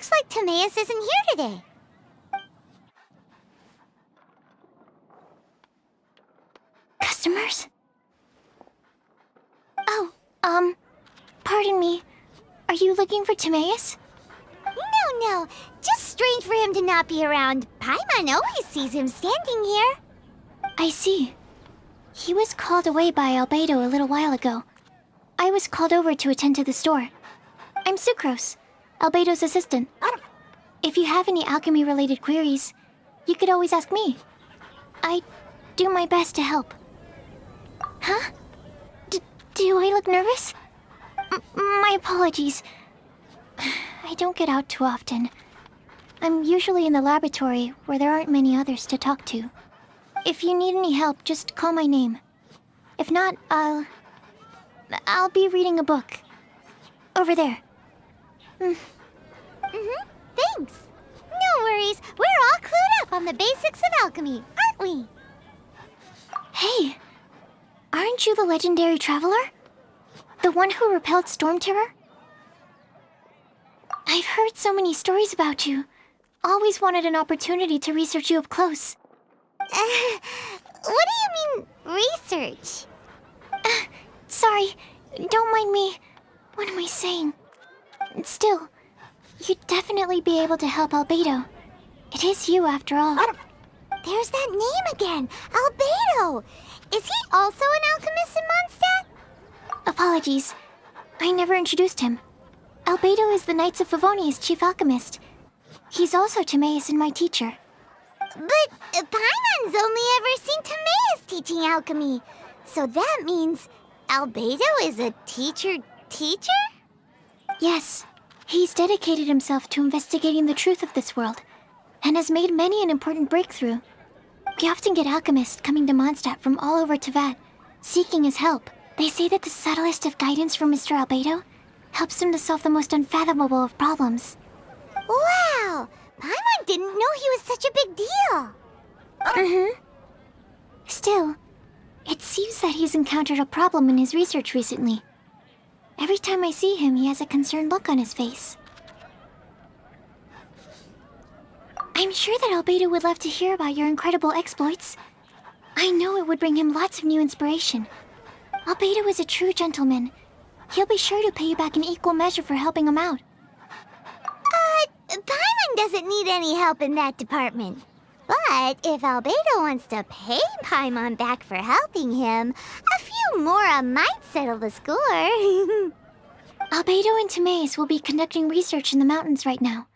Looks like Timaeus isn't here today. Customers? Oh, pardon me. Are you looking for Timaeus? No. Just strange for him to not be around. Paimon always sees him standing here. I see. He was called away by Albedo a little while ago. I was called over to attend to the store. I'm Sucrose, Albedo's assistant. If you have any alchemy-related queries, you could always ask me. I do my best to help. Huh? Do I look nervous? My apologies. I don't get out too often. I'm usually in the laboratory where there aren't many others to talk to. If you need any help, just call my name. If not, I'll be reading a book. Over there. Thanks. No worries. We're all clued up on the basics of alchemy, aren't we? Hey! Aren't you the legendary traveler? The one who repelled Storm Terror? I've heard so many stories about you. Always wanted an opportunity to research you up close. What do you mean, research? Sorry, don't mind me. What am I saying? Still, you'd definitely be able to help Albedo. It is you, after all. There's that name again, Albedo. Is he also an alchemist in Mondstadt? Apologies. I never introduced him. Albedo is the Knights of Favonia's chief alchemist. He's also Timaeus and my teacher. But Paimon's only ever seen Timaeus teaching alchemy. So that means Albedo is a teacher? Yes. He's dedicated himself to investigating the truth of this world, and has made many an important breakthrough. We often get alchemists coming to Mondstadt from all over Teyvat, seeking his help. They say that the subtlest of guidance from Mr. Albedo helps him to solve the most unfathomable of problems. Wow! Paimon didn't know he was such a big deal. Still, it seems that he's encountered a problem in his research recently. Every time I see him, he has a concerned look on his face. I'm sure that Albedo would love to hear about your incredible exploits. I know it would bring him lots of new inspiration. Albedo is a true gentleman. He'll be sure to pay you back in equal measure for helping him out. Paimon doesn't need any help in that department. But if Albedo wants to pay Paimon back for helping him, a few more might settle the score. Albedo and Timaeus will be conducting research in the mountains right now.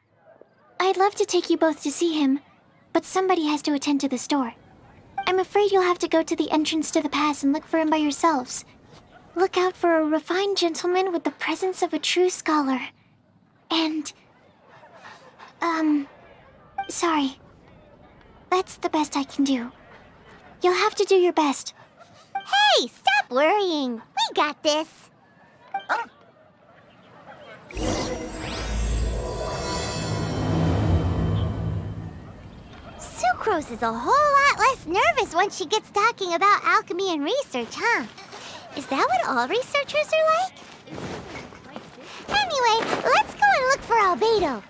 I'd love to take you both to see him, but somebody has to attend to the store. I'm afraid you'll have to go to the entrance to the pass and look for him by yourselves. Look out for a refined gentleman with the presence of a true scholar. And... sorry. That's the best I can do. You'll have to do your best. Hey, stop worrying. We got this. Sucrose is a whole lot less nervous once she gets talking about alchemy and research, huh? Is that what all researchers are like? Anyway, let's go and look for Albedo.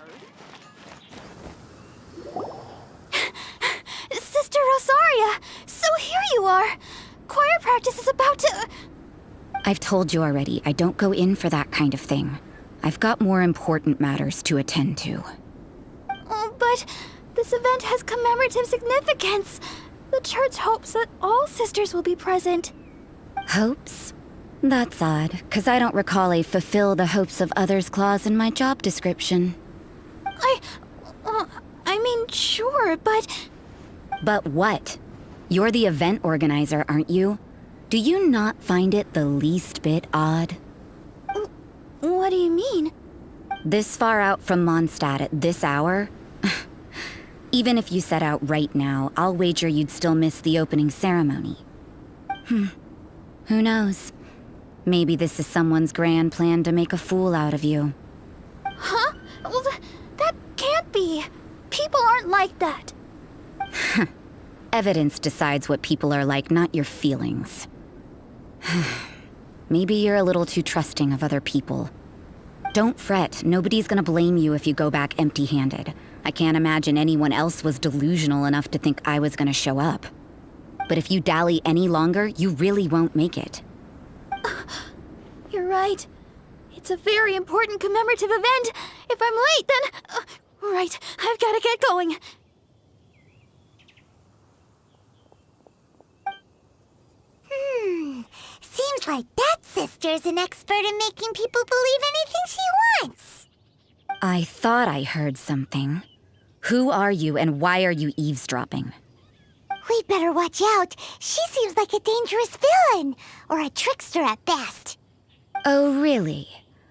Sister Rosaria! So here you are! Choir practice is about to... I've told you already, I don't go in for that kind of thing. I've got more important matters to attend to. Oh, but this event has commemorative significance. The church hopes that all sisters will be present. Hopes? That's odd, 'cause I don't recall a fulfill the hopes of others clause in my job description. I mean, sure, but... But what? You're the event organizer, aren't you? Do you not find it the least bit odd? What do you mean? This far out from Mondstadt at this hour? Even if you set out right now, I'll wager you'd still miss the opening ceremony. Who knows? Maybe this is someone's grand plan to make a fool out of you. Huh? Well, that can't be. People aren't like that. Evidence decides what people are like, not your feelings. Maybe you're a little too trusting of other people. Don't fret. Nobody's gonna blame you if you go back empty-handed. I can't imagine anyone else was delusional enough to think I was gonna show up. But if you dally any longer, you really won't make it. You're right. It's a very important commemorative event. If I'm late, then... right, I've gotta get going. Seems like that sister's an expert in making people believe anything she wants. I thought I heard something. Who are you and why are you eavesdropping? We'd better watch out. She seems like a dangerous villain, or a trickster at best. Oh, really?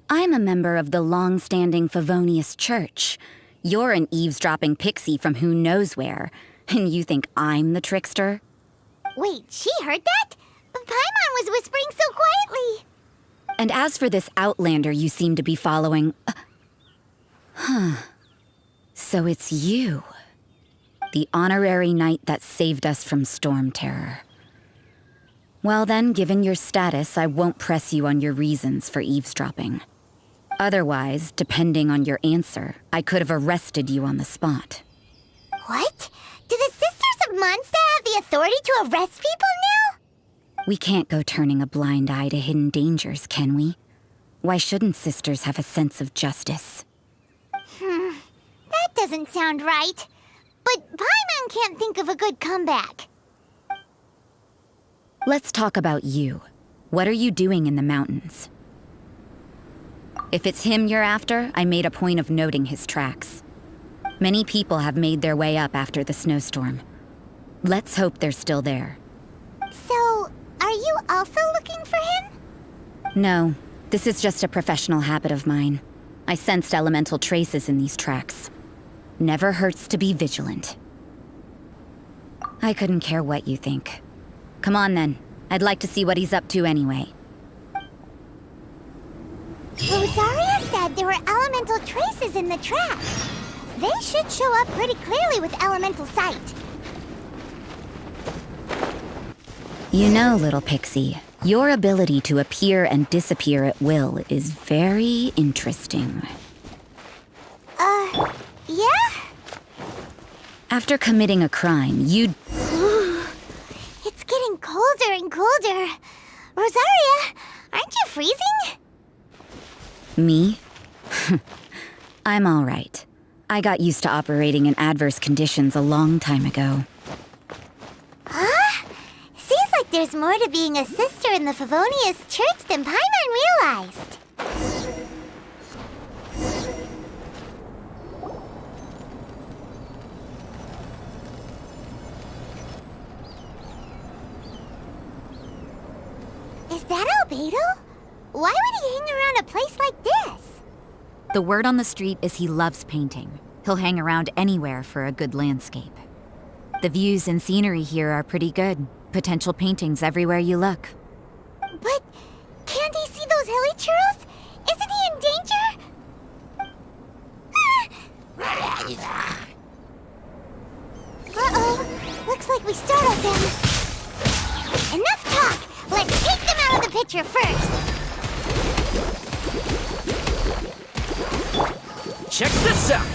I'm a member of the long-standing Favonius Church. You're an eavesdropping pixie from who knows where, and you think I'm the trickster? Wait, she heard that? Paimon was whispering so quietly. And as for this outlander you seem to be following... So it's you. The honorary knight that saved us from storm terror. Well then, given your status, I won't press you on your reasons for eavesdropping. Otherwise, depending on your answer, I could have arrested you on the spot. What? Do the Sisters of Mondstadt have the authority to arrest people now? We can't go turning a blind eye to hidden dangers, can we? Why shouldn't sisters have a sense of justice? That doesn't sound right. But Paimon can't think of a good comeback. Let's talk about you. What are you doing in the mountains? If it's him you're after, I made a point of noting his tracks. Many people have made their way up after the snowstorm. Let's hope they're still there. So, are you also looking for him? No, this is just a professional habit of mine. I sensed elemental traces in these tracks. Never hurts to be vigilant. I couldn't care what you think. Come on then. I'd like to see what he's up to anyway. Rosaria said there were elemental traces in the tracks. They should show up pretty clearly with elemental sight. You know, little pixie, your ability to appear and disappear at will is very interesting. Yeah? After committing a crime, you'd... It's getting colder and colder. Rosaria, aren't you freezing? Me? I'm all right. I got used to operating in adverse conditions a long time ago. Huh? Seems like there's more to being a sister in the Favonius Church than Paimon realized. Is that Albedo? Why would he hang around a place like this? The word on the street is he loves painting. He'll hang around anywhere for a good landscape. The views and scenery here are pretty good. Potential paintings everywhere you look. But can't he see those hilly churros? Isn't he in danger? Uh-oh. Looks like we startled them. Enough talk. Let's take them out of the picture first. Check this out!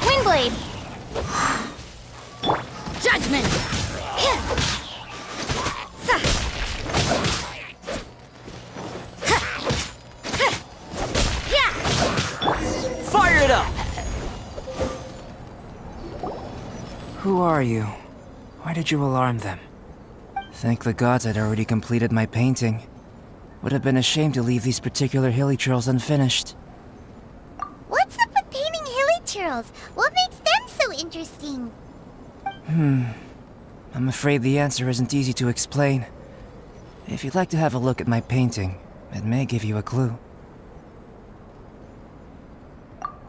Windblade! Judgment! Fire it up! Who are you? Why did you alarm them? Thank the gods I'd already completed my painting. Would have been a shame to leave these particular hilly churls unfinished. What's up with painting hilly churls? What makes them so interesting? I'm afraid the answer isn't easy to explain. If you'd like to have a look at my painting, it may give you a clue.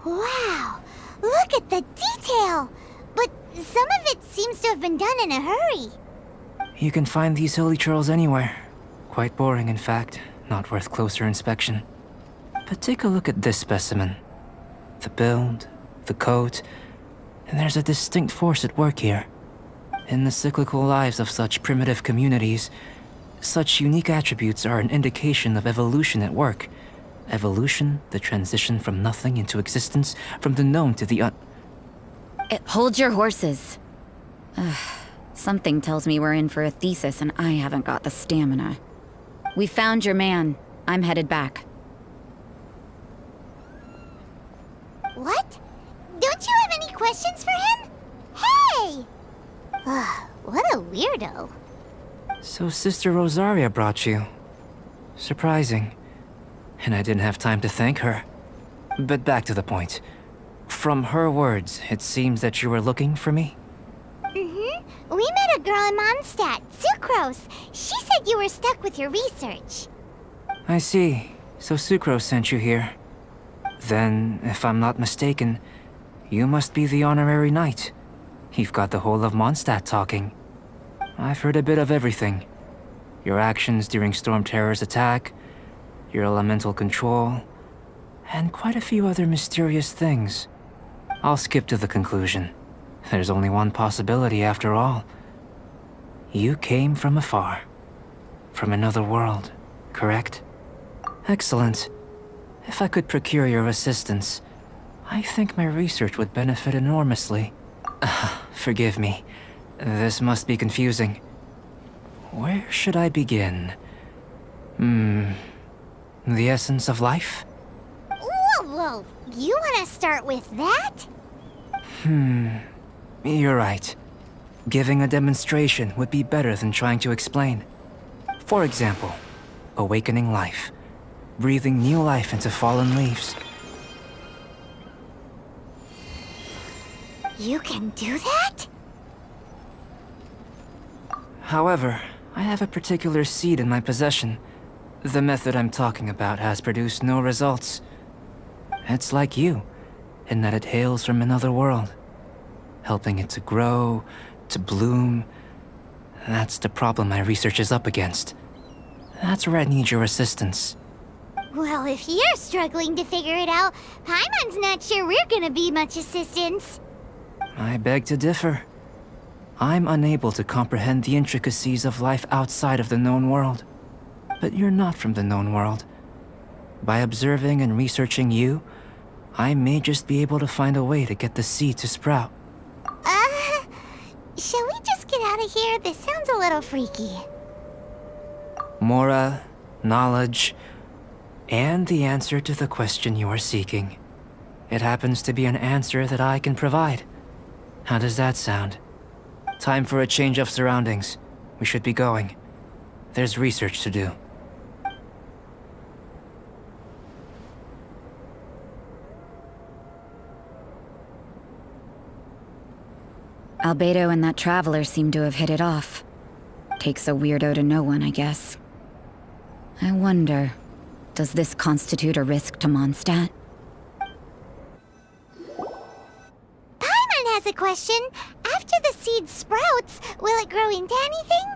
Wow, look at the detail! But some of it seems to have been done in a hurry. You can find these hilly churls anywhere. Quite boring, in fact. Not worth closer inspection. But take a look at this specimen. The build, the coat, and there's a distinct force at work here. In the cyclical lives of such primitive communities, such unique attributes are an indication of evolution at work. Evolution, the transition from nothing into existence, from the known to the Hold your horses. Ugh, something tells me we're in for a thesis and I haven't got the stamina. We found your man. I'm headed back. What? Don't you have any questions for him? Hey! What a weirdo. So Sister Rosaria brought you. Surprising. And I didn't have time to thank her. But back to the point. From her words, it seems that you were looking for me? We met a girl in Mondstadt, Sucrose. She said you were stuck with your research. I see. So Sucrose sent you here. Then, if I'm not mistaken, you must be the honorary knight. You've got the whole of Mondstadt talking. I've heard a bit of everything. Your actions during Storm Terror's attack, your elemental control, and quite a few other mysterious things. I'll skip to the conclusion. There's only one possibility after all. You came from afar. From another world, correct? Excellent. If I could procure your assistance, I think my research would benefit enormously. Forgive me. This must be confusing. Where should I begin? The essence of life? Whoa, you want to start with that? You're right. Giving a demonstration would be better than trying to explain. For example, awakening life. Breathing new life into fallen leaves. You can do that? However, I have a particular seed in my possession. The method I'm talking about has produced no results. It's like you, in that it hails from another world. Helping it to grow, to bloom. That's the problem my research is up against. That's where I need your assistance. Well, if you're struggling to figure it out, Paimon's not sure we're gonna be much assistance. I beg to differ. I'm unable to comprehend the intricacies of life outside of the known world. But you're not from the known world. By observing and researching you, I may just be able to find a way to get the seed to sprout. Shall we just get out of here? This sounds a little freaky. Mora, knowledge, and the answer to the question you are seeking. It happens to be an answer that I can provide. How does that sound? Time for a change of surroundings. We should be going. There's research to do. Albedo and that traveler seem to have hit it off. Takes a weirdo to know one, I guess. I wonder, does this constitute a risk to Mondstadt? Paimon has a question. After the seed sprouts, will it grow into anything?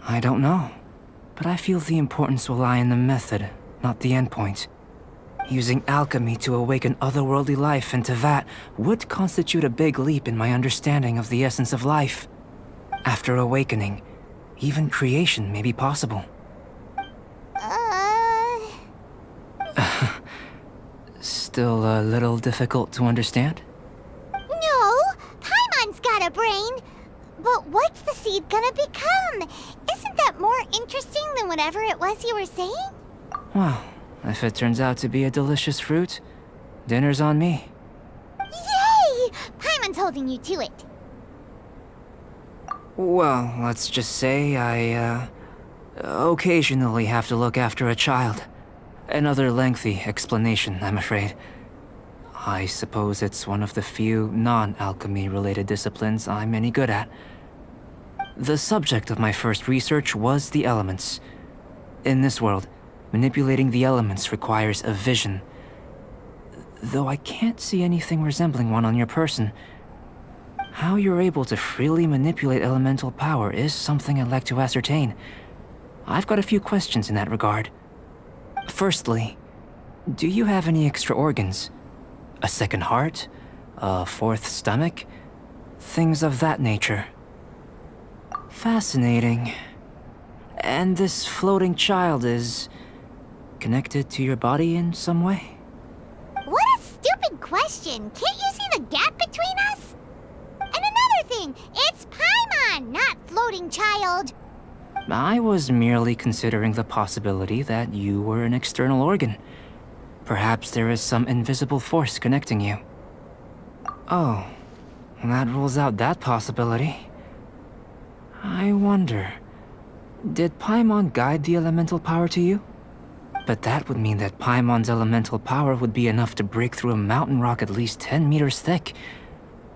I don't know, but I feel the importance will lie in the method, not the endpoint. Using alchemy to awaken otherworldly life into that would constitute a big leap in my understanding of the essence of life. After awakening, even creation may be possible. Still a little difficult to understand? No, Paimon's got a brain. But what's the seed gonna become? Isn't that more interesting than whatever it was you were saying? Well, if it turns out to be a delicious fruit, dinner's on me. Yay! Paimon's holding you to it. Well, let's just say I, occasionally have to look after a child. Another lengthy explanation, I'm afraid. I suppose it's one of the few non-alchemy related disciplines I'm any good at. The subject of my first research was the elements. In this world, manipulating the elements requires a vision. Though I can't see anything resembling one on your person. How you're able to freely manipulate elemental power is something I'd like to ascertain. I've got a few questions in that regard. Firstly, do you have any extra organs? A second heart? A fourth stomach? Things of that nature. Fascinating. And this floating child is connected to your body in some way? What a stupid question! Can't you see the gap between us? And another thing, it's Paimon, not floating child. I was merely considering the possibility that you were an external organ. Perhaps there is some invisible force connecting you. Oh, that rules out that possibility. I wonder, did Paimon guide the elemental power to you? But that would mean that Paimon's elemental power would be enough to break through a mountain rock at least 10 meters thick,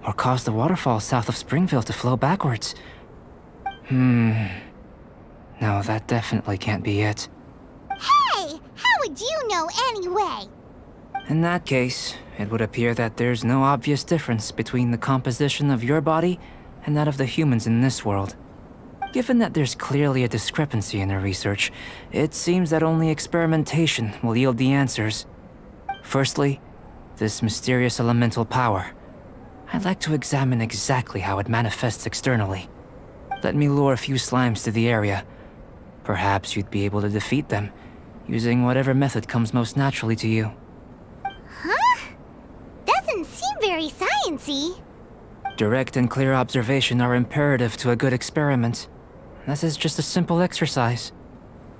or cause the waterfall south of Springville to flow backwards. No, that definitely can't be it. Hey, how would you know anyway? In that case, it would appear that there's no obvious difference between the composition of your body and that of the humans in this world. Given that there's clearly a discrepancy in their research, it seems that only experimentation will yield the answers. Firstly, this mysterious elemental power. I'd like to examine exactly how it manifests externally. Let me lure a few slimes to the area. Perhaps you'd be able to defeat them, using whatever method comes most naturally to you. Huh? Doesn't seem very sciencey. Direct and clear observation are imperative to a good experiment. This is just a simple exercise.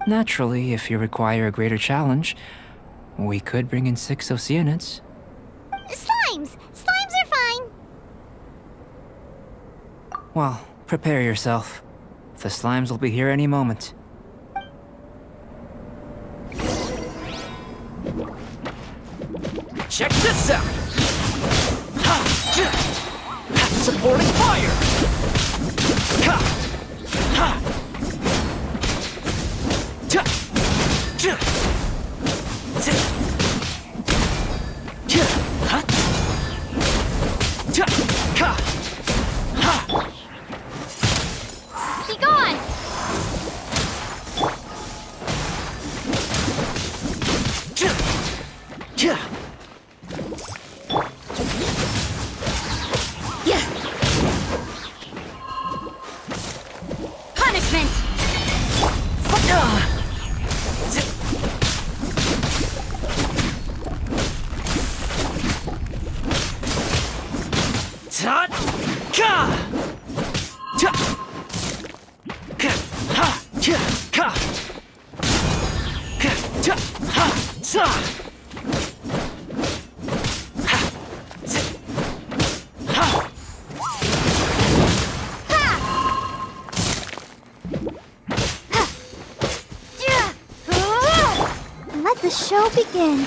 Naturally, if you require a greater challenge, we could bring in 6 Oceanids. Slimes! Slimes are fine. Well, prepare yourself. The slimes will be here any moment. Check this out! Supporting fire! Be gone! Punishment! Let the show begin.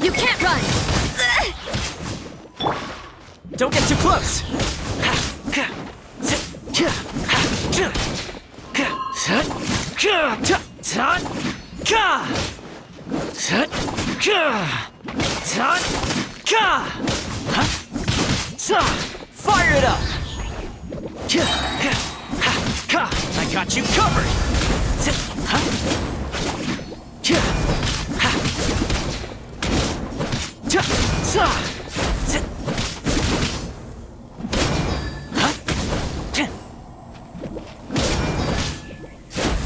You can't run! Don't get too close! Fire it up! I got you covered!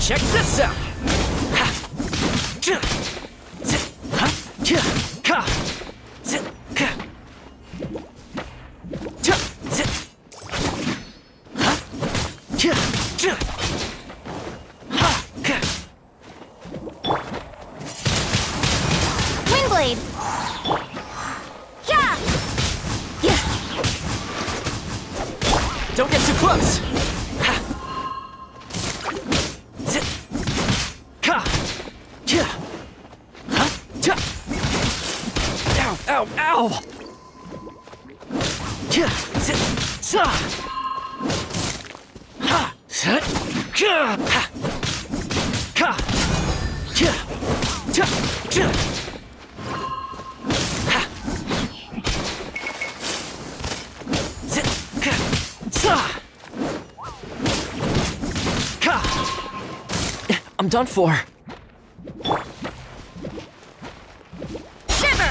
Check this out! Windblade! Yeah! Don't get too close! Ow, ow, ow! I'm done for. Shiver!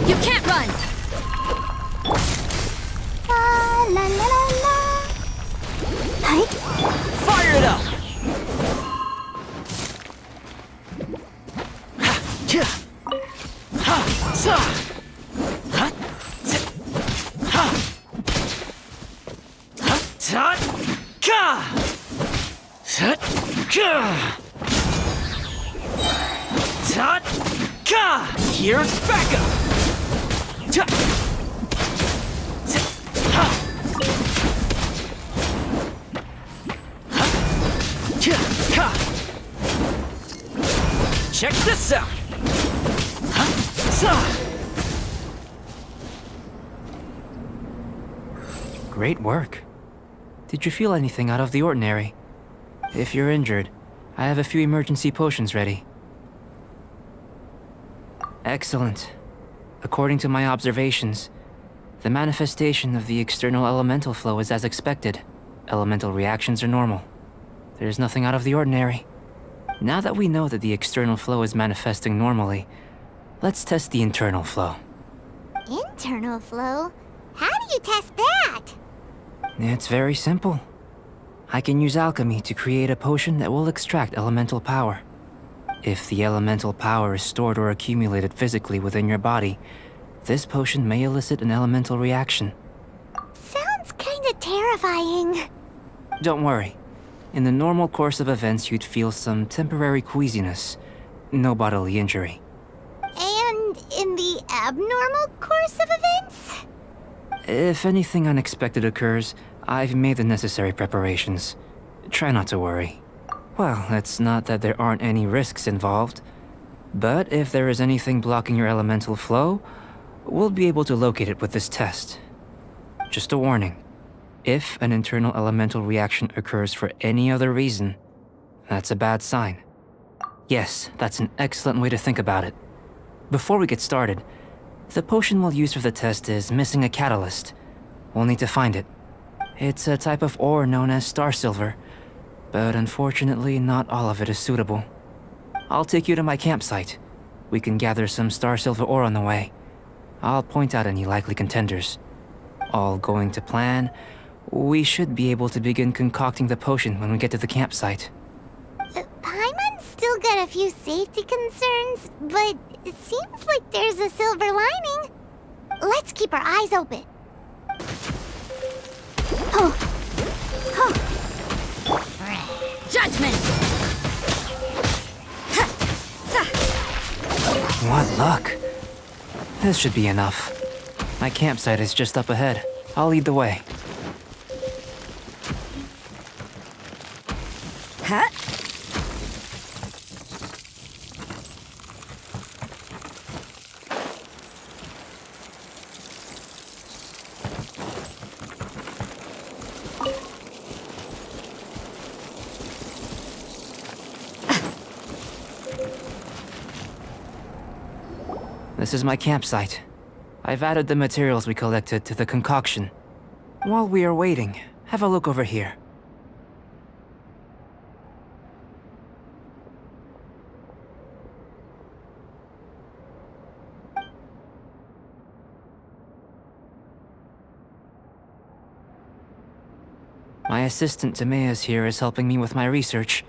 You can't run! La la la la la. Hi. Fire it up! Here's backup! Check this out! Great work. Did you feel anything out of the ordinary? If you're injured, I have a few emergency potions ready. Excellent. According to my observations, the manifestation of the external elemental flow is as expected. Elemental reactions are normal. There's nothing out of the ordinary. Now that we know that the external flow is manifesting normally, let's test the internal flow. Internal flow? How do you test that? It's very simple. I can use alchemy to create a potion that will extract elemental power. If the elemental power is stored or accumulated physically within your body, this potion may elicit an elemental reaction. Sounds kinda terrifying. Don't worry. In the normal course of events, you'd feel some temporary queasiness. No bodily injury. And in the abnormal course of events? If anything unexpected occurs, I've made the necessary preparations. Try not to worry. Well, it's not that there aren't any risks involved, but if there is anything blocking your elemental flow, we'll be able to locate it with this test. Just a warning. If an internal elemental reaction occurs for any other reason, that's a bad sign. Yes, that's an excellent way to think about it. Before we get started, the potion we'll use for the test is missing a catalyst. We'll need to find it. It's a type of ore known as star silver, but unfortunately not all of it is suitable. I'll take you to my campsite. We can gather some star silver ore on the way. I'll point out any likely contenders. All going to plan, we should be able to begin concocting the potion when we get to the campsite. Paimon's still got a few safety concerns, but it seems like there's a silver lining. Let's keep our eyes open. Judgment! What luck. This should be enough. My campsite is just up ahead. I'll lead the way. Huh? This is my campsite. I've added the materials we collected to the concoction. While we are waiting, have a look over here. My assistant Timaeus here is helping me with my research.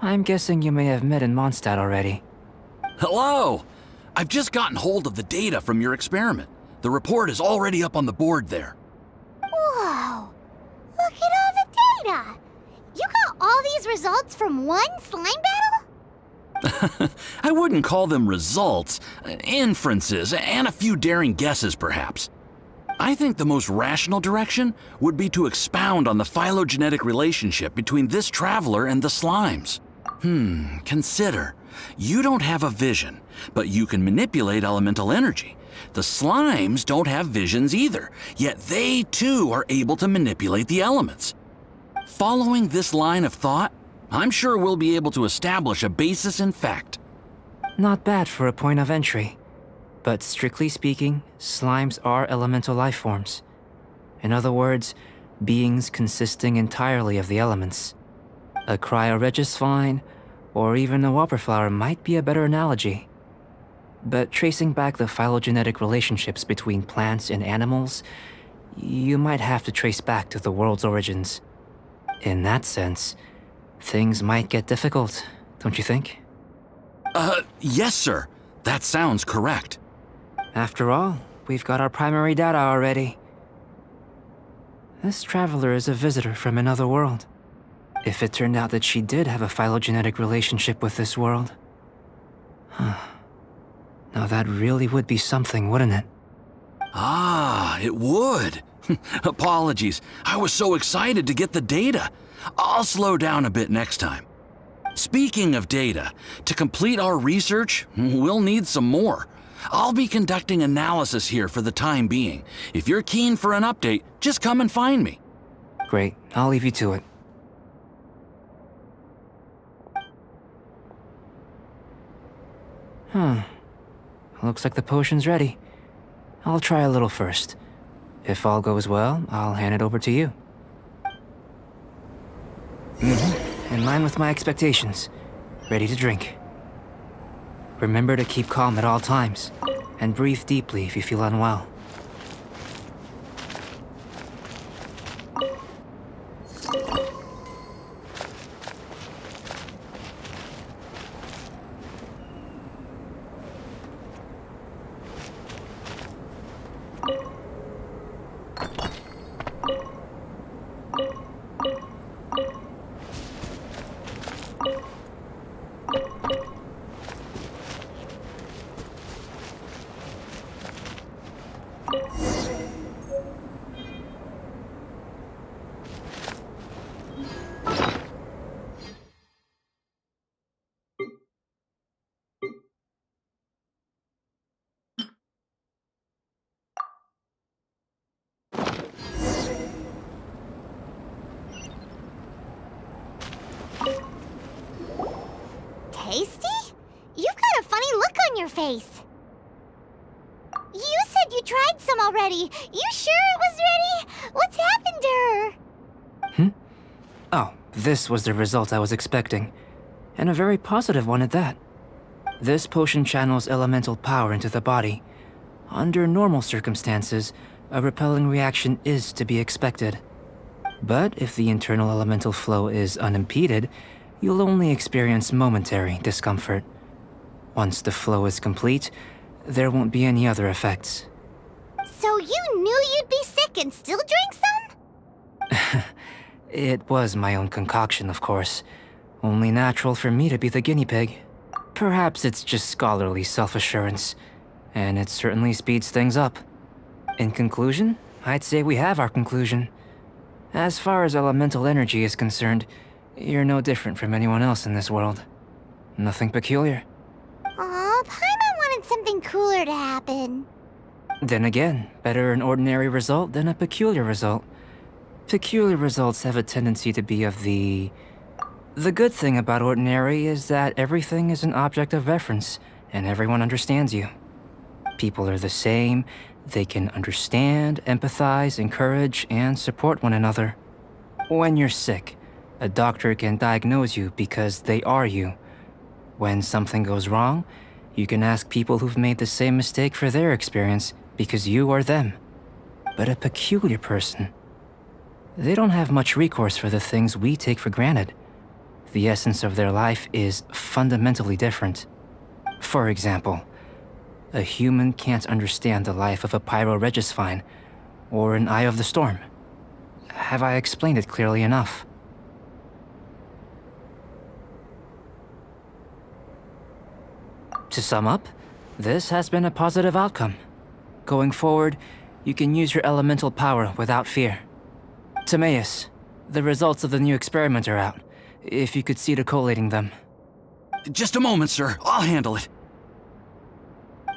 I'm guessing you may have met in Mondstadt already. Hello! I've just gotten hold of the data from your experiment. The report is already up on the board there. Whoa! Look at all the data! You got all these results from one slime battle? I wouldn't call them results, inferences, and a few daring guesses perhaps. I think the most rational direction would be to expound on the phylogenetic relationship between this traveler and the slimes. Consider. You don't have a vision, but you can manipulate elemental energy. The slimes don't have visions either, yet they too are able to manipulate the elements. Following this line of thought, I'm sure we'll be able to establish a basis in fact. Not bad for a point of entry. But strictly speaking, slimes are elemental life forms. In other words, beings consisting entirely of the elements. A cryoregisvine, or even a whopperflower might be a better analogy. But tracing back the phylogenetic relationships between plants and animals, you might have to trace back to the world's origins. In that sense, things might get difficult, don't you think? Yes, sir. That sounds correct. After all, we've got our primary data already. This traveler is a visitor from another world. If it turned out that she did have a phylogenetic relationship with this world. Now that really would be something, wouldn't it? Ah, it would. Apologies. I was so excited to get the data. I'll slow down a bit next time. Speaking of data, to complete our research, we'll need some more. I'll be conducting analysis here for the time being. If you're keen for an update, just come and find me. Great, I'll leave you to it. Looks like the potion's ready. I'll try a little first. If all goes well, I'll hand it over to you. In line with my expectations. Ready to drink. Remember to keep calm at all times, and breathe deeply if you feel unwell. Tasty? You've got a funny look on your face. You said you tried some already. You sure it was ready? What's happened to her? Oh, this was the result I was expecting. And a very positive one at that. This potion channels elemental power into the body. Under normal circumstances, a repelling reaction is to be expected. But if the internal elemental flow is unimpeded, you'll only experience momentary discomfort. Once the flow is complete, there won't be any other effects. So you knew you'd be sick and still drank some? It was my own concoction, of course. Only natural for me to be the guinea pig. Perhaps it's just scholarly self-assurance, and it certainly speeds things up. In conclusion, I'd say we have our conclusion. As far as elemental energy is concerned, you're no different from anyone else in this world. Nothing peculiar. Aw, Paimon wanted something cooler to happen. Then again, better an ordinary result than a peculiar result. Peculiar results have a tendency to be of the... The good thing about ordinary is that everything is an object of reference, and everyone understands you. People are the same, they can understand, empathize, encourage, and support one another. When you're sick, a doctor can diagnose you because they are you. When something goes wrong, you can ask people who've made the same mistake for their experience because you are them. But a peculiar person, they don't have much recourse for the things we take for granted. The essence of their life is fundamentally different. For example, a human can't understand the life of a pyroregisvine or an Eye of the Storm. Have I explained it clearly enough? To sum up, this has been a positive outcome. Going forward, you can use your elemental power without fear. Timaeus, the results of the new experiment are out. If you could see to collating them. Just a moment, sir. I'll handle it.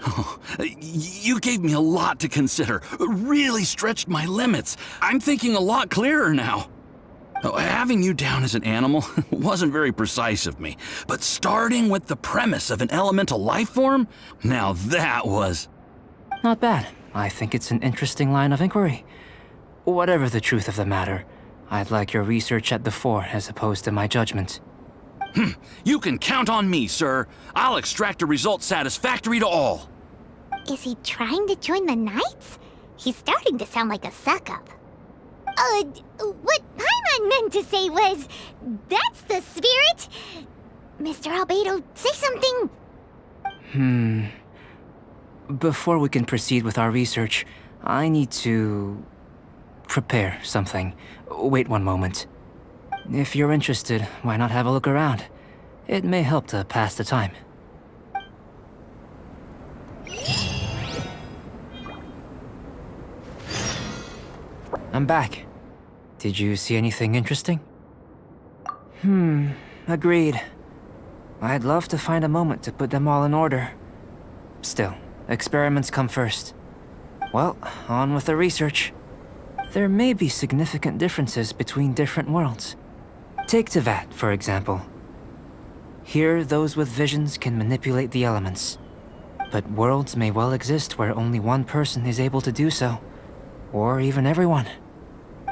Oh, you gave me a lot to consider. Really stretched my limits. I'm thinking a lot clearer now. Having you down as an animal wasn't very precise of me, but starting with the premise of an elemental life form? Now that was... Not bad. I think it's an interesting line of inquiry. Whatever the truth of the matter, I'd like your research at the fore as opposed to my judgment. You can count on me, sir. I'll extract a result satisfactory to all. Is he trying to join the Knights? He's starting to sound like a suck-up. What Paimon meant to say was, that's the spirit! Mr. Albedo, say something! Before we can proceed with our research, I need to... prepare something. Wait one moment. If you're interested, why not have a look around? It may help to pass the time. I'm back. Did you see anything interesting? Agreed. I'd love to find a moment to put them all in order. Still, experiments come first. Well, on with the research. There may be significant differences between different worlds. Take Tevat, for example. Here, those with visions can manipulate the elements. But worlds may well exist where only one person is able to do so. Or even everyone.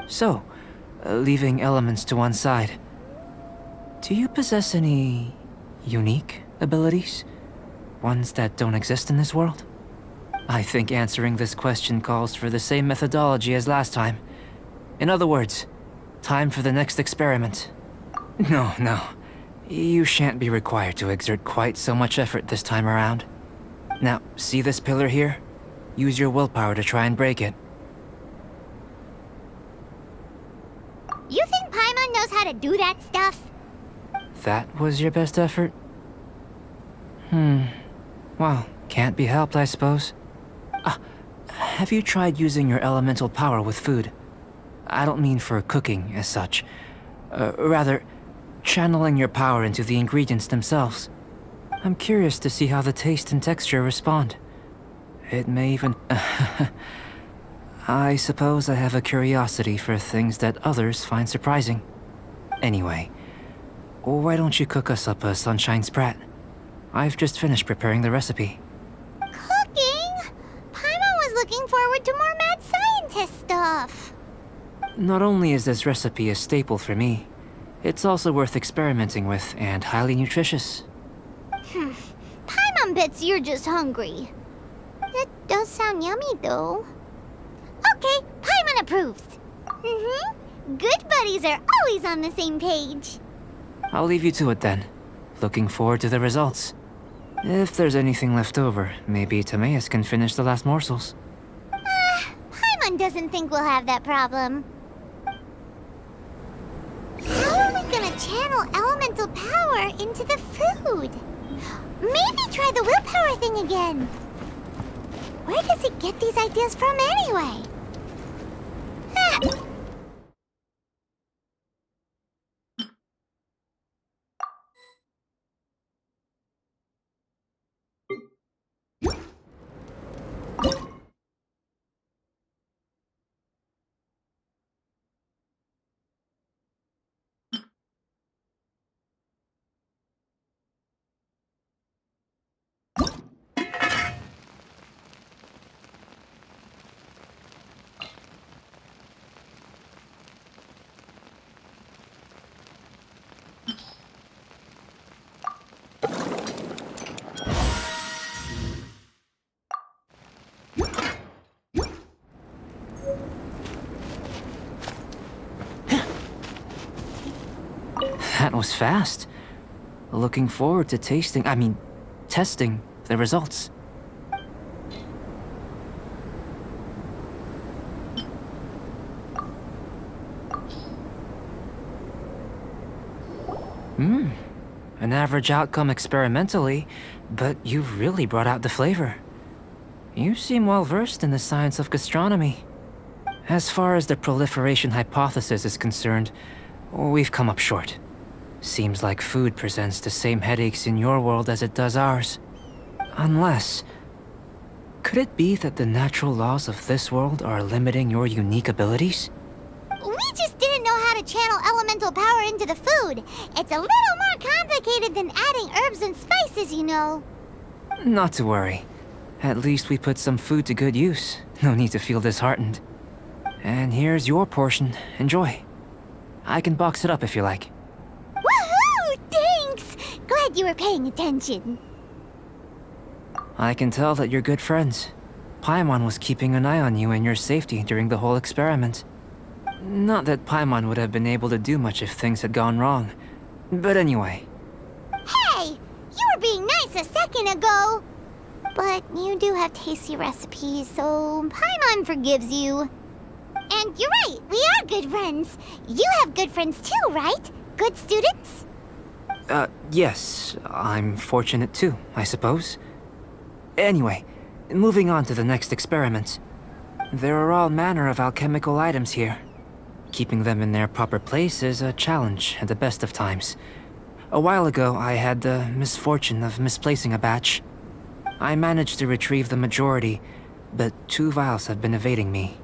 So, leaving elements to one side, do you possess any unique abilities? Ones that don't exist in this world? I think answering this question calls for the same methodology as last time. In other words, time for the next experiment. No. You shan't be required to exert quite so much effort this time around. Now, see this pillar here? Use your willpower to try and break it. You think Paimon knows how to do that stuff? That was your best effort? Well, can't be helped, I suppose. Have you tried using your elemental power with food? I don't mean for cooking as such. Rather, channeling your power into the ingredients themselves. I'm curious to see how the taste and texture respond. It may even... I suppose I have a curiosity for things that others find surprising. Anyway, why don't you cook us up a sunshine sprat? I've just finished preparing the recipe. Cooking? Paimon was looking forward to more mad scientist stuff. Not only is this recipe a staple for me, it's also worth experimenting with and highly nutritious. Paimon bets you're just hungry. That does sound yummy, though. Okay, Paimon approves. Good buddies are always on the same page. I'll leave you to it then. Looking forward to the results. If there's anything left over, maybe Timaeus can finish the last morsels. Paimon doesn't think we'll have that problem. How are we gonna channel elemental power into the food? Maybe try the willpower thing again. Where does he get these ideas from anyway? That was fast. Looking forward to testing the results. An average outcome experimentally, but you've really brought out the flavor. You seem well versed in the science of gastronomy. As far as the proliferation hypothesis is concerned, we've come up short. Seems like food presents the same headaches in your world as it does ours. Unless... could it be that the natural laws of this world are limiting your unique abilities? We just didn't know how to channel elemental power into the food. It's a little more complicated than adding herbs and spices, you know. Not to worry. At least we put some food to good use. No need to feel disheartened. And here's your portion. Enjoy. I can box it up if you like. Woohoo! Thanks! Glad you were paying attention. I can tell that you're good friends. Paimon was keeping an eye on you and your safety during the whole experiment. Not that Paimon would have been able to do much if things had gone wrong. But anyway. Hey! You were being nice a second ago! But you do have tasty recipes, so Paimon forgives you. And you're right, we are good friends. You have good friends too, right? Good students? Yes. I'm fortunate too, I suppose. Anyway, moving on to the next experiment. There are all manner of alchemical items here. Keeping them in their proper place is a challenge at the best of times. A while ago, I had the misfortune of misplacing a batch. I managed to retrieve the majority, but 2 vials have been evading me.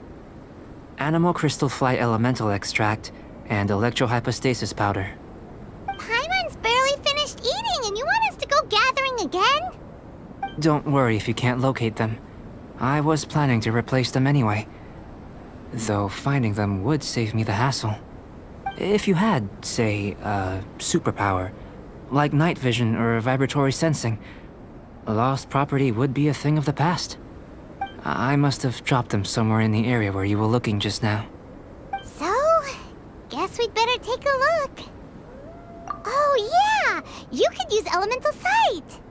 Animal crystal fly elemental extract and electrohypostasis powder. Paimon's barely finished eating and you want us to go gathering again? Don't worry if you can't locate them. I was planning to replace them anyway. Though finding them would save me the hassle. If you had, say, a superpower, like night vision or vibratory sensing, a lost property would be a thing of the past. I must have dropped them somewhere in the area where you were looking just now. So, guess we'd better take a look. Oh yeah! You could use elemental sight!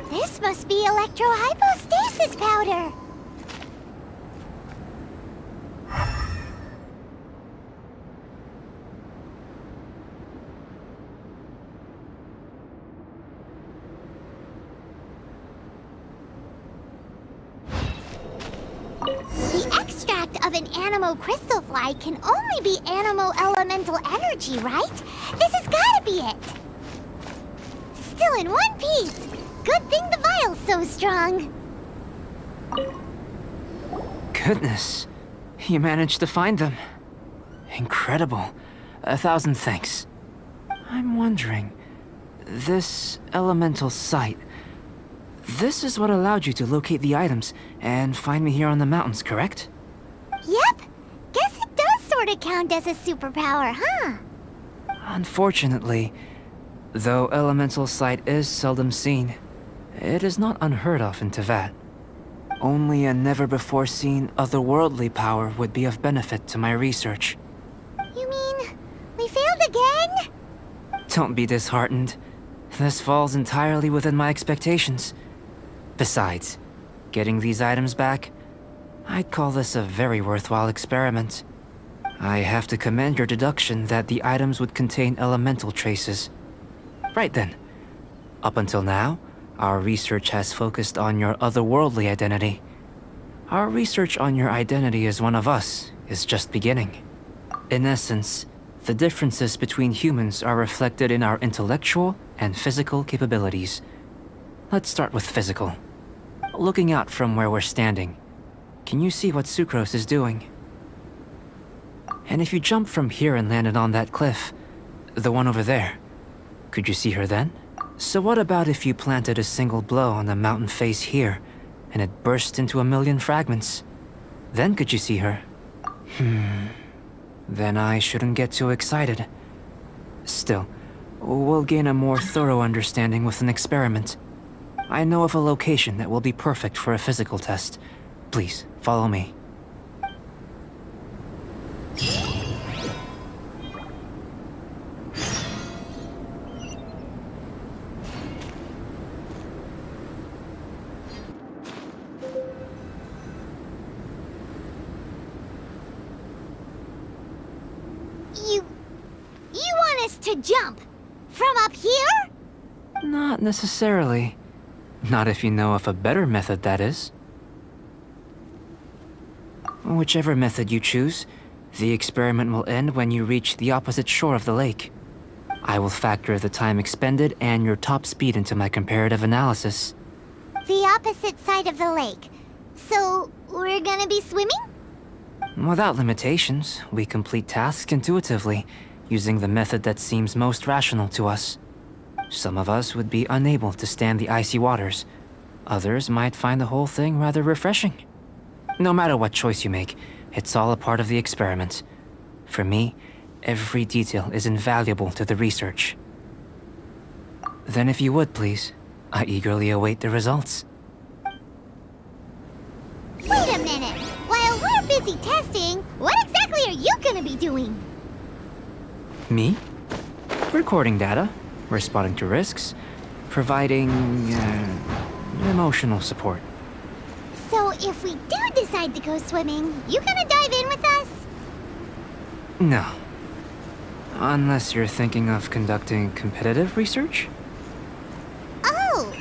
This must be electrohypostasis powder! The extract of an animo crystal fly can only be animo elemental energy, right? This has gotta be it! Still in one piece! Good thing the vial's so strong. Goodness, you managed to find them. Incredible. 1,000 thanks. I'm wondering, this elemental sight, this is what allowed you to locate the items and find me here on the mountains, correct? Yep. Guess it does sort of count as a superpower, huh? Unfortunately, though elemental sight is seldom seen, it is not unheard of in Teyvat. Only a never-before-seen otherworldly power would be of benefit to my research. You mean, we failed again? Don't be disheartened. This falls entirely within my expectations. Besides, getting these items back, I'd call this a very worthwhile experiment. I have to commend your deduction that the items would contain elemental traces. Right then. Up until now, our research has focused on your otherworldly identity. Our research on your identity as one of us is just beginning. In essence, the differences between humans are reflected in our intellectual and physical capabilities. Let's start with physical. Looking out from where we're standing, can you see what Sucrose is doing? And if you jump from here and landed on that cliff, the one over there, could you see her then? So what about if you planted a single blow on the mountain face here, and it burst into 1,000,000 fragments? Then could you see her? Then I shouldn't get too excited. Still, we'll gain a more thorough understanding with an experiment. I know of a location that will be perfect for a physical test. Please, follow me. You want us to jump? From up here? Not necessarily. Not if you know of a better method, that is. Whichever method you choose, the experiment will end when you reach the opposite shore of the lake. I will factor the time expended and your top speed into my comparative analysis. The opposite side of the lake. So, we're gonna be swimming? Without limitations, we complete tasks intuitively, using the method that seems most rational to us. Some of us would be unable to stand the icy waters. Others might find the whole thing rather refreshing. No matter what choice you make, it's all a part of the experiment. For me, every detail is invaluable to the research. Then if you would, please, I eagerly await the results. Wait a minute! While we're busy testing, what exactly are you gonna be doing? Me? Recording data, responding to risks, providing, emotional support. So if we do decide to go swimming, you gonna dive in with us? No. Unless you're thinking of conducting competitive research? Oh!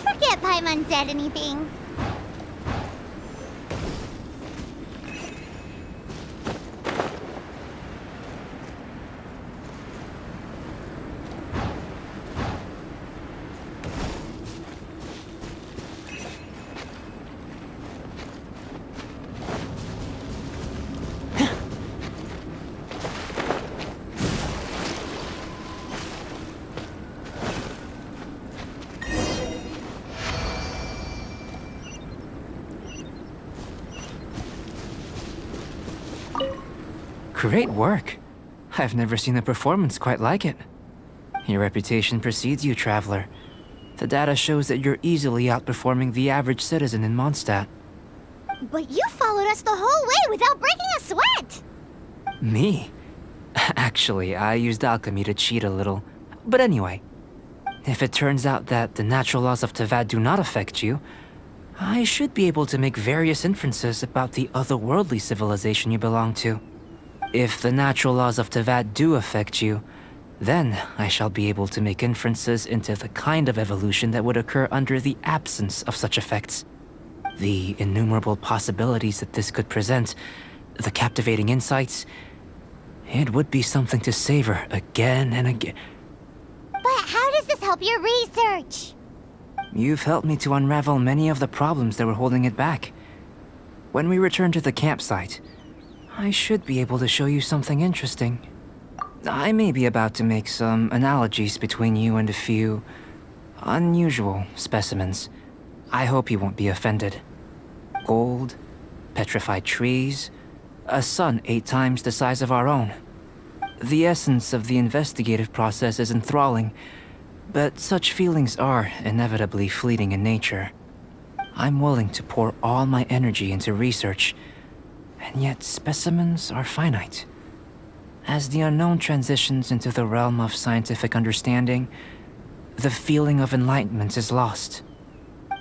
Forget Paimon said anything. Great work. I've never seen a performance quite like it. Your reputation precedes you, Traveler. The data shows that you're easily outperforming the average citizen in Mondstadt. But you followed us the whole way without breaking a sweat! Me? Actually, I used alchemy to cheat a little. But anyway, if it turns out that the natural laws of Tavad do not affect you, I should be able to make various inferences about the otherworldly civilization you belong to. If the natural laws of Tavad do affect you, then I shall be able to make inferences into the kind of evolution that would occur under the absence of such effects. The innumerable possibilities that this could present, the captivating insights, it would be something to savor again and again. But how does this help your research? You've helped me to unravel many of the problems that were holding it back. When we return to the campsite, I should be able to show you something interesting. I may be about to make some analogies between you and a few unusual specimens. I hope you won't be offended. Gold, petrified trees, a sun 8 times the size of our own. The essence of the investigative process is enthralling, but such feelings are inevitably fleeting in nature. I'm willing to pour all my energy into research, and yet specimens are finite. As the unknown transitions into the realm of scientific understanding, the feeling of enlightenment is lost.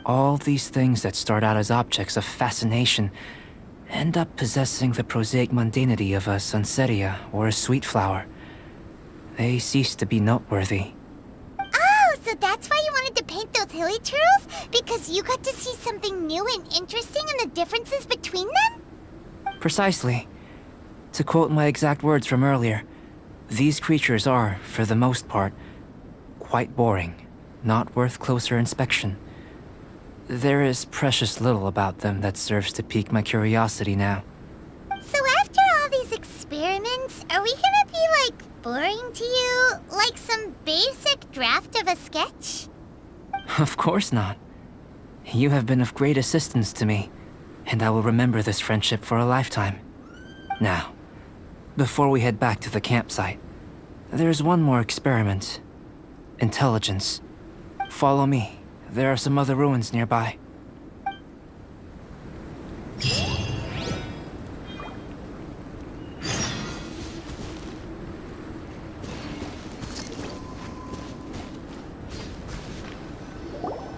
All these things that start out as objects of fascination end up possessing the prosaic mundanity of a sunsetia or a sweet flower. They cease to be noteworthy. Oh, so that's why you wanted to paint those hilly turtles? Because you got to see something new and interesting in the differences between them? Precisely. To quote my exact words from earlier, these creatures are, for the most part, quite boring, not worth closer inspection. There is precious little about them that serves to pique my curiosity now. So after all these experiments, are we gonna be, like, boring to you? Like some basic draft of a sketch? Of course not. You have been of great assistance to me, and I will remember this friendship for a lifetime. Now, before we head back to the campsite, there's one more experiment. Intelligence. Follow me. There are some other ruins nearby.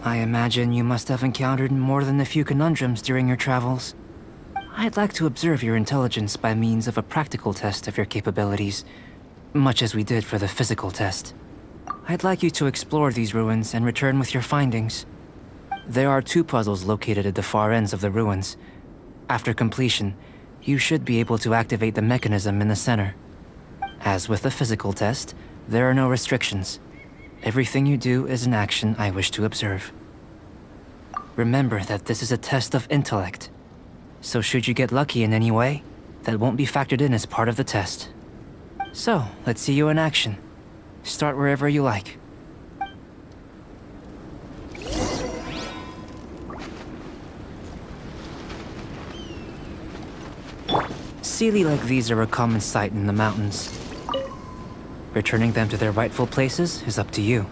I imagine you must have encountered more than a few conundrums during your travels. I'd like to observe your intelligence by means of a practical test of your capabilities, much as we did for the physical test. I'd like you to explore these ruins and return with your findings. There are 2 puzzles located at the far ends of the ruins. After completion, you should be able to activate the mechanism in the center. As with the physical test, there are no restrictions. Everything you do is an action I wish to observe. Remember that this is a test of intellect. So should you get lucky in any way, that won't be factored in as part of the test. So, let's see you in action. Start wherever you like. Sealy like these are a common sight in the mountains. Returning them to their rightful places is up to you.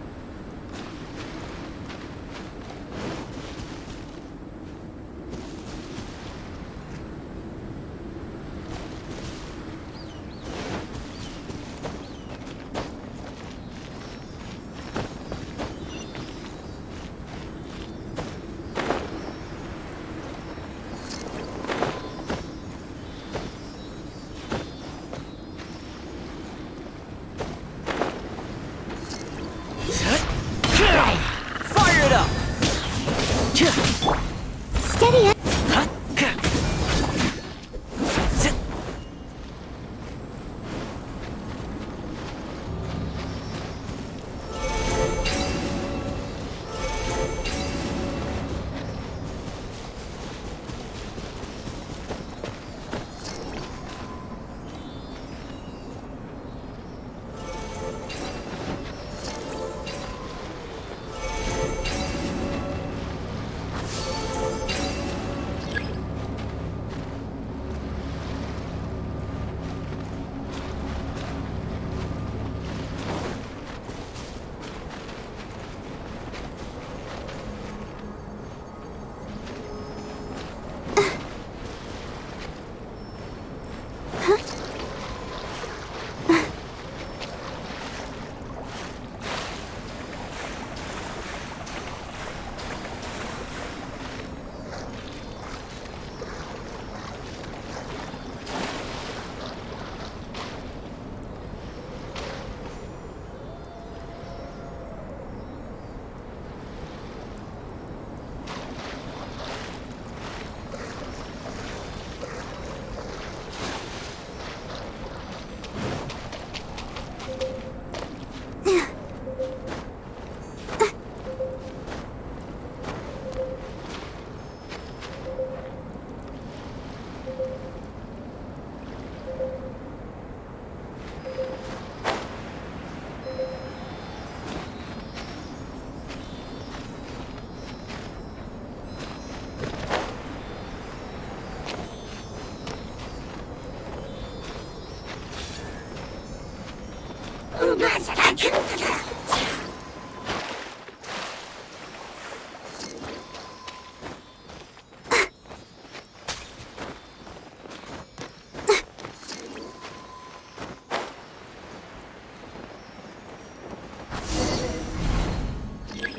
Fire it up! Steady up.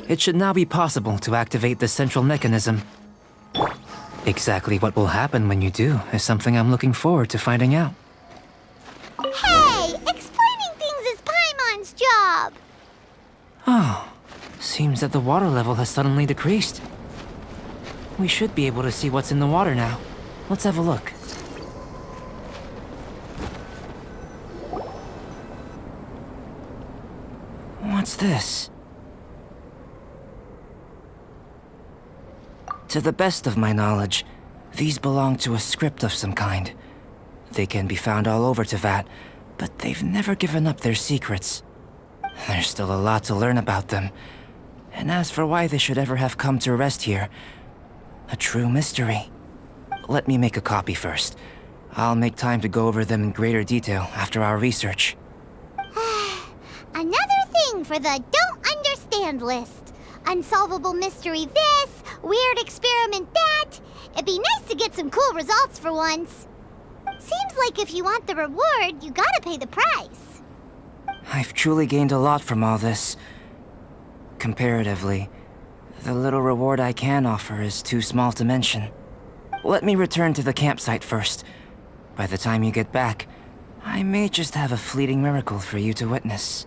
It should now be possible to activate the central mechanism. Exactly what will happen when you do is something I'm looking forward to finding out. Hey! Explaining things is Paimon's job! Oh, seems that the water level has suddenly decreased. We should be able to see what's in the water now. Let's have a look. What's this? To the best of my knowledge, these belong to a script of some kind. They can be found all over Teyvat, but they've never given up their secrets. There's still a lot to learn about them. And as for why they should ever have come to rest here, a true mystery. Let me make a copy first. I'll make time to go over them in greater detail after our research. Another thing for the don't understand list. Unsolvable mystery this, weird experiment that. It'd be nice to get some cool results for once. Seems like if you want the reward, you gotta pay the price. I've truly gained a lot from all this. Comparatively, the little reward I can offer is too small to mention. Let me return to the campsite first. By the time you get back, I may just have a fleeting miracle for you to witness.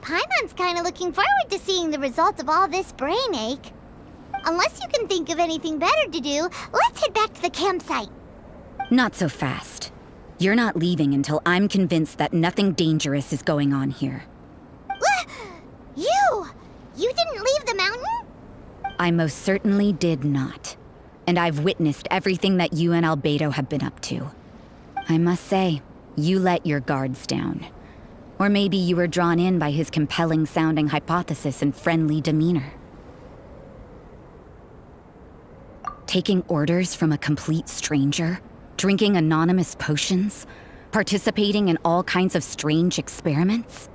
Paimon's Paimon's kinda looking forward to seeing the results of all this brain ache. Unless you can think of anything better to do, let's head back to the campsite. Not so fast. You're not leaving until I'm convinced that nothing dangerous is going on here. You didn't leave the mountain? I most certainly did not. And I've witnessed everything that you and Albedo have been up to. I must say, you let your guards down. Or maybe you were drawn in by his compelling-sounding hypothesis and friendly demeanor. Taking orders from a complete stranger? Drinking anonymous potions? Participating in all kinds of strange experiments?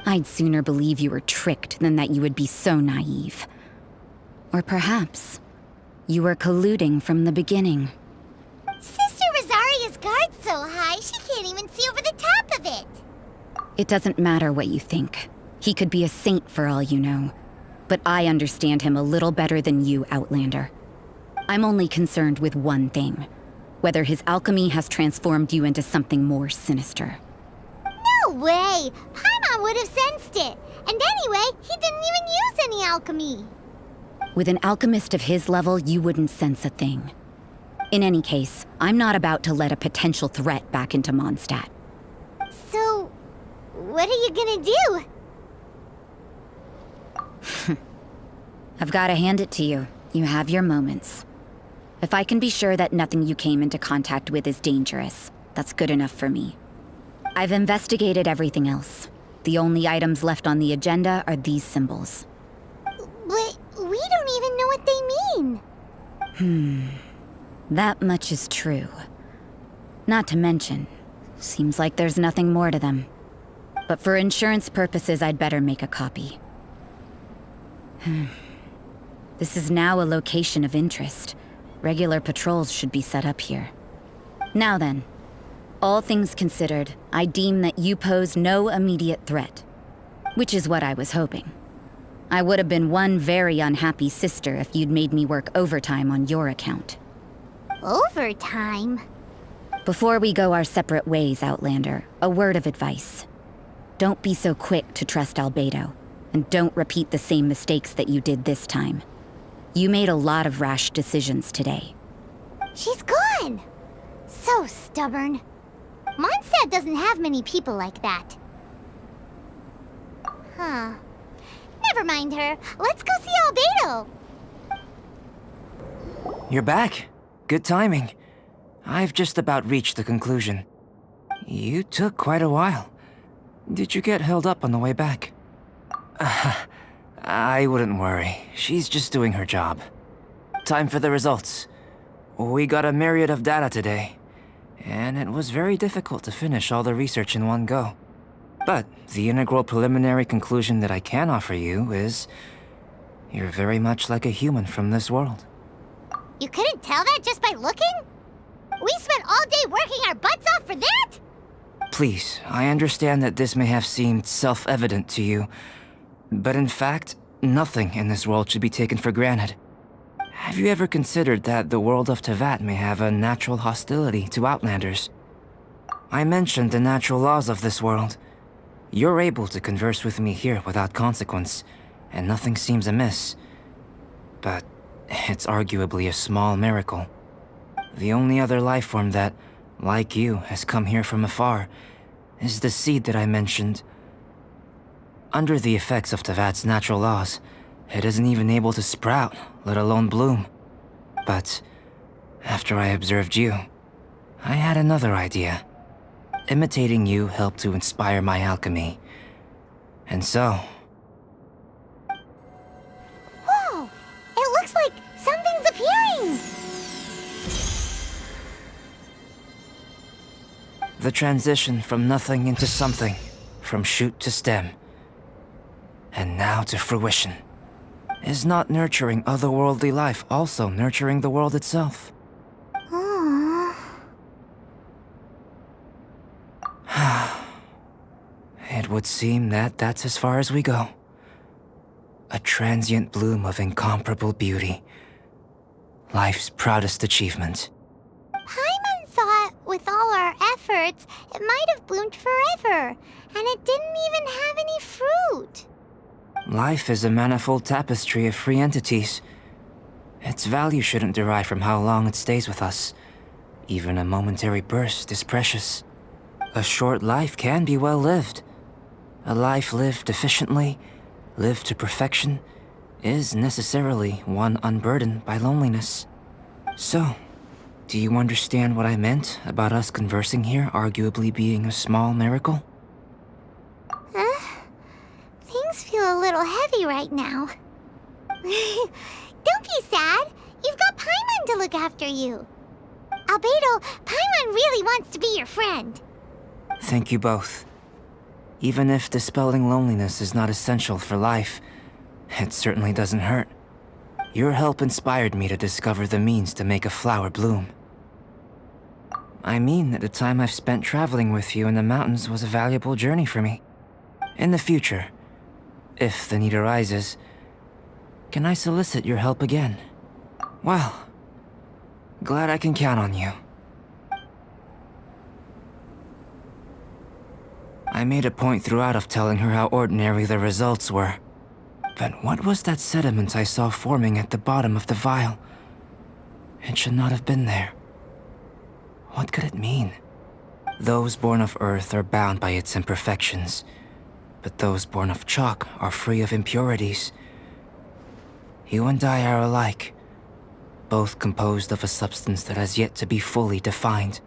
I'd sooner believe you were tricked than that you would be so naive. Or perhaps, you were colluding from the beginning. Sister Rosaria's guard's so high, she can't even see over the top of it. It doesn't matter what you think. He could be a saint for all you know. But I understand him a little better than you, Outlander. I'm only concerned with one thing. Whether his alchemy has transformed you into something more sinister. No way! Paimon would have sensed it. And anyway, he didn't even use any alchemy. With an alchemist of his level, you wouldn't sense a thing. In any case, I'm not about to let a potential threat back into Mondstadt. So, what are you gonna do? I've gotta hand it to you. You have your moments. If I can be sure that nothing you came into contact with is dangerous, that's good enough for me. I've investigated everything else. The only items left on the agenda are these symbols. But we don't even know what they mean. That much is true. Not to mention, seems like there's nothing more to them. But for insurance purposes, I'd better make a copy. This is now a location of interest. Regular patrols should be set up here. Now then, all things considered, I deem that you pose no immediate threat. Which is what I was hoping. I would have been one very unhappy sister if you'd made me work overtime on your account. Overtime? Before we go our separate ways, Outlander, a word of advice. Don't be so quick to trust Albedo, and don't repeat the same mistakes that you did this time. You made a lot of rash decisions today. She's gone! So stubborn. Mondstadt doesn't have many people like that. Huh. Never mind her. Let's go see Albedo. You're back. Good timing. I've just about reached the conclusion. You took quite a while. Did you get held up on the way back? I wouldn't worry. She's just doing her job. Time for the results. We got a myriad of data today, and it was very difficult to finish all the research in one go. But the integral preliminary conclusion that I can offer you is you're very much like a human from this world. You couldn't tell that just by looking? We spent all day working our butts off for that? Please, I understand that this may have seemed self-evident to you, but in fact, nothing in this world should be taken for granted. Have you ever considered that the world of Teyvat may have a natural hostility to Outlanders? I mentioned the natural laws of this world. You're able to converse with me here without consequence, and nothing seems amiss. But it's arguably a small miracle. The only other life form that, like you, has come here from afar is the seed that I mentioned. Under the effects of Teyvat's natural laws, it isn't even able to sprout, let alone bloom. But after I observed you, I had another idea. Imitating you helped to inspire my alchemy. And so... Whoa! It looks like something's appearing! The transition from nothing into something, from shoot to stem, and now to fruition. Is not nurturing otherworldly life also nurturing the world itself? Aww. It would seem that that's as far as we go. A transient bloom of incomparable beauty. Life's proudest achievement. Paimon thought with all our efforts, it might have bloomed forever, and it didn't even have any fruit. Life is a manifold tapestry of free entities. Its value shouldn't derive from how long it stays with us. Even a momentary burst is precious. A short life can be well lived. A life lived efficiently, lived to perfection, is necessarily one unburdened by loneliness. So, do you understand what I meant about us conversing here arguably being a small miracle? Things feel a little heavy right now. Don't be sad. You've got Paimon to look after you. Albedo, Paimon really wants to be your friend. Thank you both. Even if dispelling loneliness is not essential for life, it certainly doesn't hurt. Your help inspired me to discover the means to make a flower bloom. I mean that the time I've spent traveling with you in the mountains was a valuable journey for me. In the future, if the need arises, can I solicit your help again? Well, glad I can count on you. I made a point throughout of telling her how ordinary the results were. But what was that sediment I saw forming at the bottom of the vial? It should not have been there. What could it mean? Those born of Earth are bound by its imperfections, but those born of chalk are free of impurities. You and I are alike, both composed of a substance that has yet to be fully defined.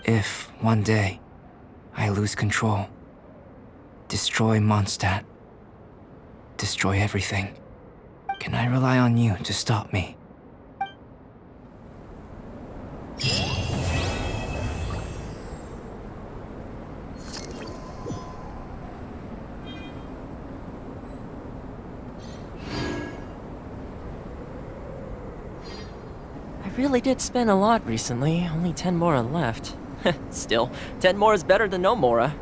If, one day, I lose control, destroy Mondstadt, destroy everything, can I rely on you to stop me? I really did spend a lot recently. Only 10 mora left. Still, 10 more is better than no mora.